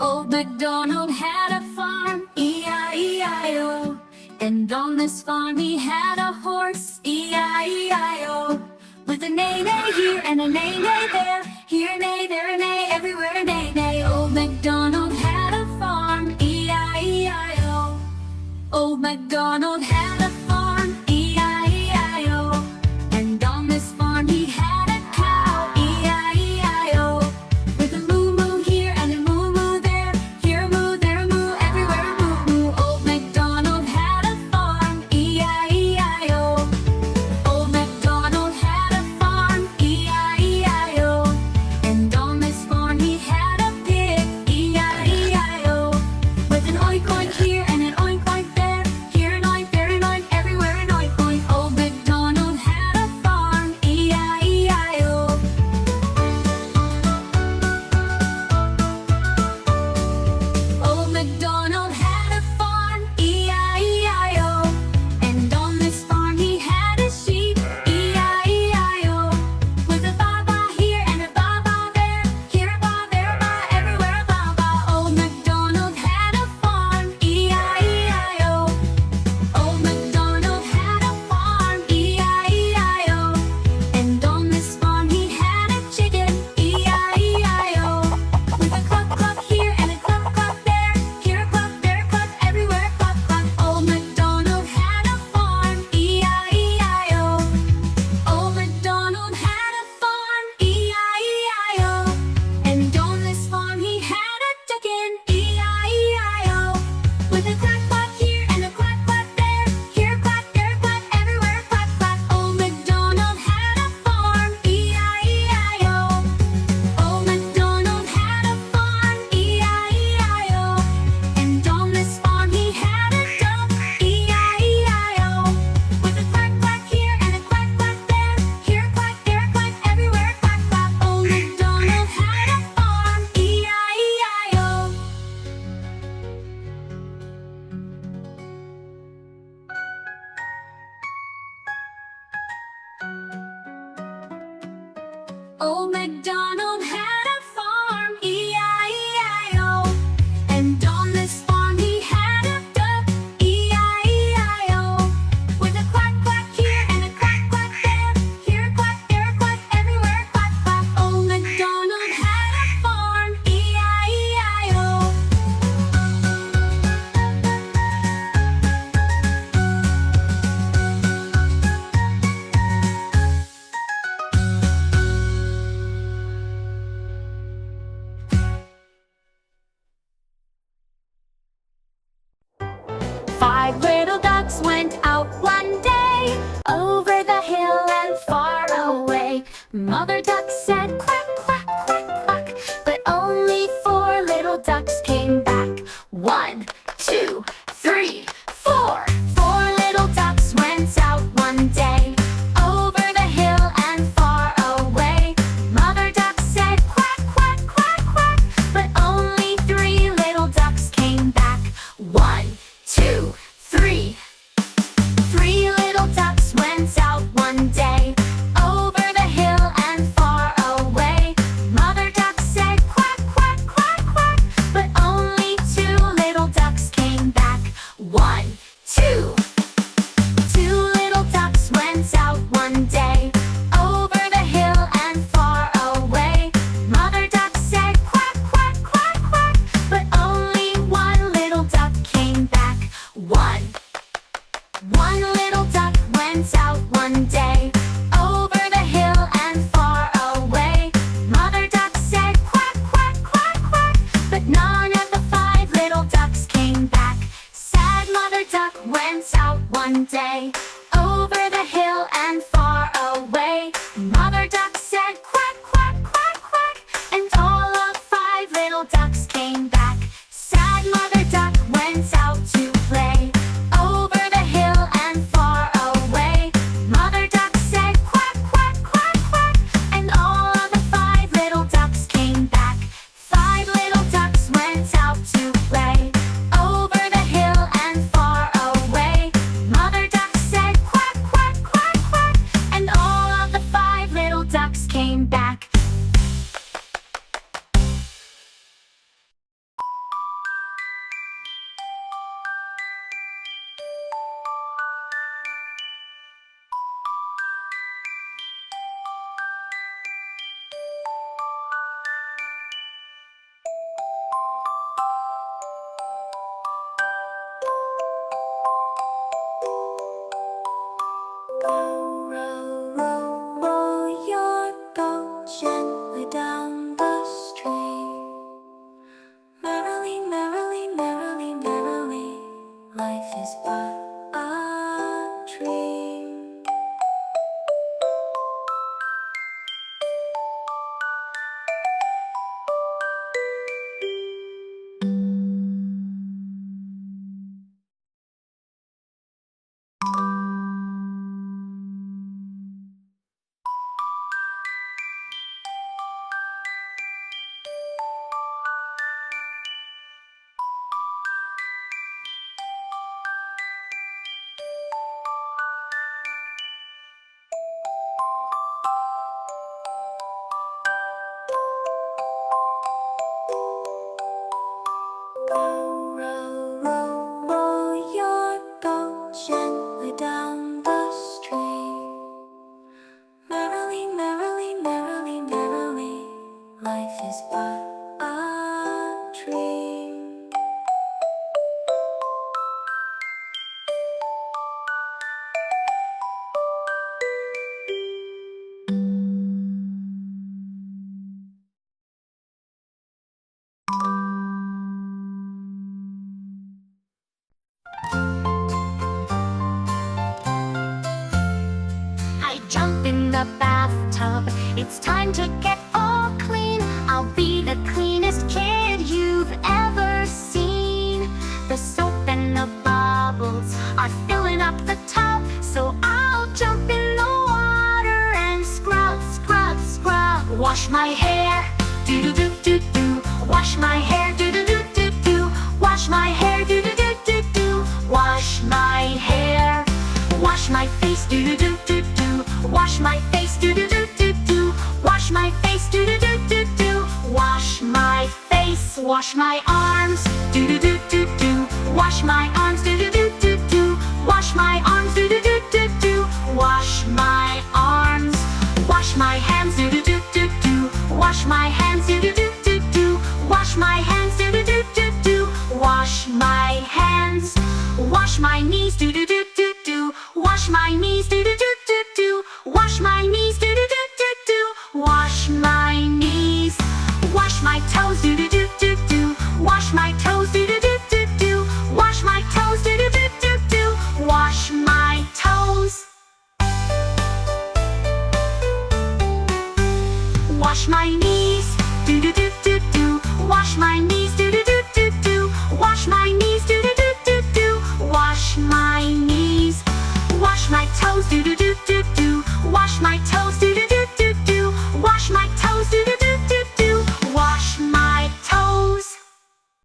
Old Macdonald had a farm, E-I-E-I-O. And on this farm he had a horse, E-I-E-I-O. With a neigh-neigh here and a neigh-neigh there, here a neigh, there a neigh, everywhere a neigh-neigh. Old Macdonald had a farm, E-I-E-I-O. Old Macdonald had a farm, E-I-E-I-O. And on this farm he had a cow, E-I-E-I-O. With a moo-moo here and a moo-moo there, here a moo, there a moo, everywhere a moo-moo. Old Macdonald had a farm, E-I-E-I-O. Old Macdonald had a farm, E-I-E-I-O. And on this farm he had a pig, E-I-E-I-O. With an oink-oink here and an oink-oink there, here an oink, there an oink, everywhere an oink-oink. Old Macdonald had a farm, E-I-E-I-O. Old Macdonald had a farm, E-I-E-I-O. And on this farm he had a sheep, E-I-E-I-O. With a baa-baa here and a baa-baa there, here a baa, there a baa, everywhere a baa-baa. Old Macdonald had a farm, E-I-E-I-O. Old Macdonald had a farm, E-I-E-I-O. And on this farm he had a chicken, E-I-E-I-O. With a cluck-cluck here and a cluck-cluck there, here a cluck, there a cluck, everywhere a cluck-cluck. Old Macdonald had a farm, E-I-E-I-O. Old Macdonald had a farm, E-I-E-I-O. And on this farm he had a chicken, E-I-E-I-O. With a quack-quack here and a quack-quack there, here a quack, there a quack, everywhere a quack-quack. Old Macdonald had a farm, E-I-E-I-O. Old Macdonald had a farm, E-I-E-I-O. And on this farm he had a duck, E-I-E-I-O. With a quack-quack here and a quack-quack there, here a quack, there a quack, everywhere a quack-quack. Old Macdonald had a farm, E-I-E-I-O. Old Macdonald had a farm, E-I-E-I-O. And on this farm he had a duck, E-I-E-I-O. With a quack-quack here and a quack-quack there, here a quack, there a quack, everywhere a quack-quack. Old Macdonald had a farm, E-I-E-I-O. Five little ducks went out one day, over the hill and far away. Mother duck said quack, quack, quack, quack, but only four little ducks came back. One, two, three, four. Four little ducks went out one day, over the hill and far away. Mother duck said quack, quack, quack, quack, but only three little ducks came back. One, two, three. Three little ducks went out one day, over the hill and far away. down the street. Merrily, merrily, merrily, merrily, life is but a dream. Row, row, row, row your boat gently down the stream. Merrily, merrily, merrily, merrily, life is but a dream. I jump in the bathtub, it's time to get all clean. I'll be the cleanest kid you've ever seen. The soap and the bubbles are filling up the tub, so I'll jump in the water and scrub, scrub, scrub. Wash my hair, do-do-do-do-do. Wash my hair, do-do-do-do-do. Wash my hair, do-do-do-do-do. Wash my hair. Wash my face, do-do-do-do-do. Wash my face, do-do-do-do-do. Wash my face, do-do-do-do-do. Wash my face. Wash my arms, do-do-do-do-do. Wash my arms, do-do-do-do-do. Wash my arms, do-do-do-do-do. Wash my arms. Wash my hands, do-do-do-do-do. Wash my hands, do-do-do-do-do. Wash my hands, do-do-do-do-do. Wash my hands. Wash my knees, do-do-do-do-do. Wash my knees, do-do-do-do-do. Wash my knees, do-do-do-do-do. Wash my knees. Wash my toes, do-do-do-do-do. Wash my toes, do-do-do-do-do. Wash my toes, do-do-do-do-do. Wash my toes. Wash my knees, do-do-do-do-do. Wash my knees, do-do-do-do-do. Wash my knees, do-do-do-do-do. Wash my knees. Wash my toes, do-do-do-do-do. Wash my toes, do-do-do-do-do.